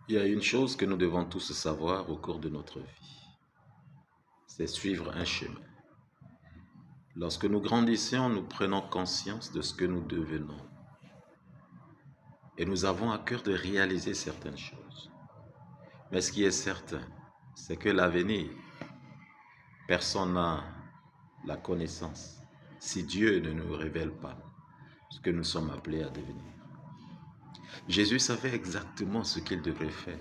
Il y a une chose que nous devons tous savoir au cours de notre vie, c'est suivre un chemin. Lorsque nous grandissons, nous prenons conscience de ce que nous devenons et nous avons à cœur de réaliser certaines choses. Mais ce qui est certain, c'est que l'avenir, personne n'a la connaissance si Dieu ne nous révèle pas ce que nous sommes appelés à devenir. Jésus savait exactement ce qu'il devrait faire.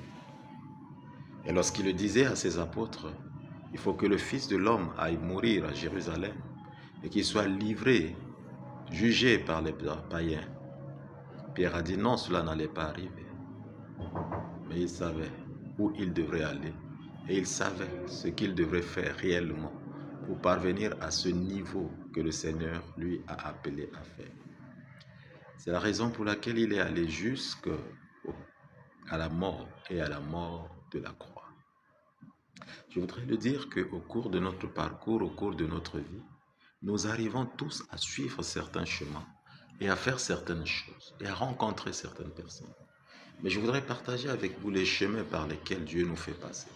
Et lorsqu'il le disait à ses apôtres, il faut que le Fils de l'homme aille mourir à Jérusalem et qu'il soit livré, jugé par les païens. Pierre a dit non, cela n'allait pas arriver. Mais il savait où il devrait aller et il savait ce qu'il devrait faire réellement pour parvenir à ce niveau que le Seigneur lui a appelé à faire. C'est la raison pour laquelle il est allé jusqu'à la mort et à la mort de la croix. Je voudrais le dire qu'au cours de notre parcours, au cours de notre vie, nous arrivons tous à suivre certains chemins et à faire certaines choses et à rencontrer certaines personnes. Mais je voudrais partager avec vous les chemins par lesquels Dieu nous fait passer.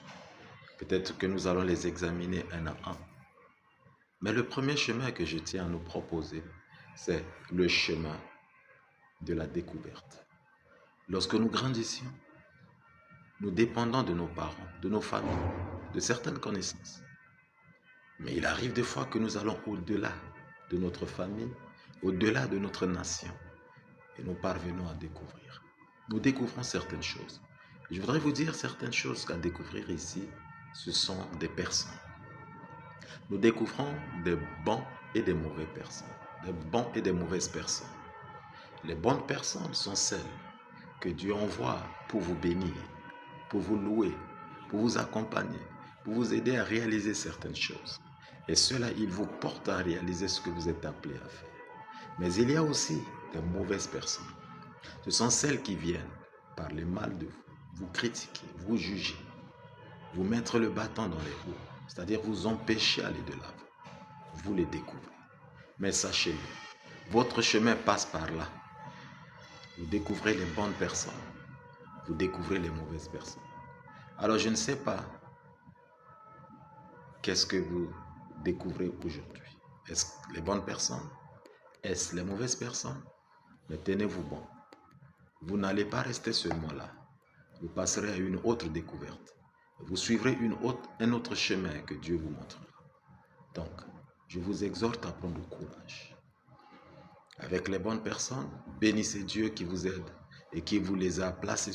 Peut-être que nous allons les examiner un à un. Mais le premier chemin que je tiens à nous proposer, c'est le chemin de la découverte. Lorsque nous grandissions, nous dépendons de nos parents, de nos familles, de certaines connaissances. Mais il arrive des fois que nous allons au-delà de notre famille, au-delà de notre nation, et nous parvenons à découvrir. Nous découvrons certaines choses. Et je voudrais vous dire certaines choses qu'à découvrir ici, ce sont des personnes. Nous découvrons des bons et des mauvais personnes, des bons et des mauvaises personnes. Les bonnes personnes sont celles que Dieu envoie pour vous bénir, pour vous louer, pour vous accompagner, pour vous aider à réaliser certaines choses. Et cela, il vous porte à réaliser ce que vous êtes appelé à faire. Mais il y a aussi des mauvaises personnes. Ce sont celles qui viennent parler mal de vous, vous critiquer, vous juger, vous mettre le bâton dans les roues, c'est-à-dire vous empêcher d'aller de l'avant. Vous les découvrez. Mais sachez-le, votre chemin passe par là. Vous découvrez les bonnes personnes, vous découvrez les mauvaises personnes. Alors je ne sais pas qu'est-ce que vous découvrez aujourd'hui. Est-ce les bonnes personnes? Est-ce les mauvaises personnes? Mais tenez-vous bon. Vous n'allez pas rester seulement là. Vous passerez à une autre découverte. Vous suivrez un autre chemin que Dieu vous montrera. Donc, je vous exhorte à prendre courage. Avec les bonnes personnes, bénissez Dieu qui vous aide et qui vous les a placées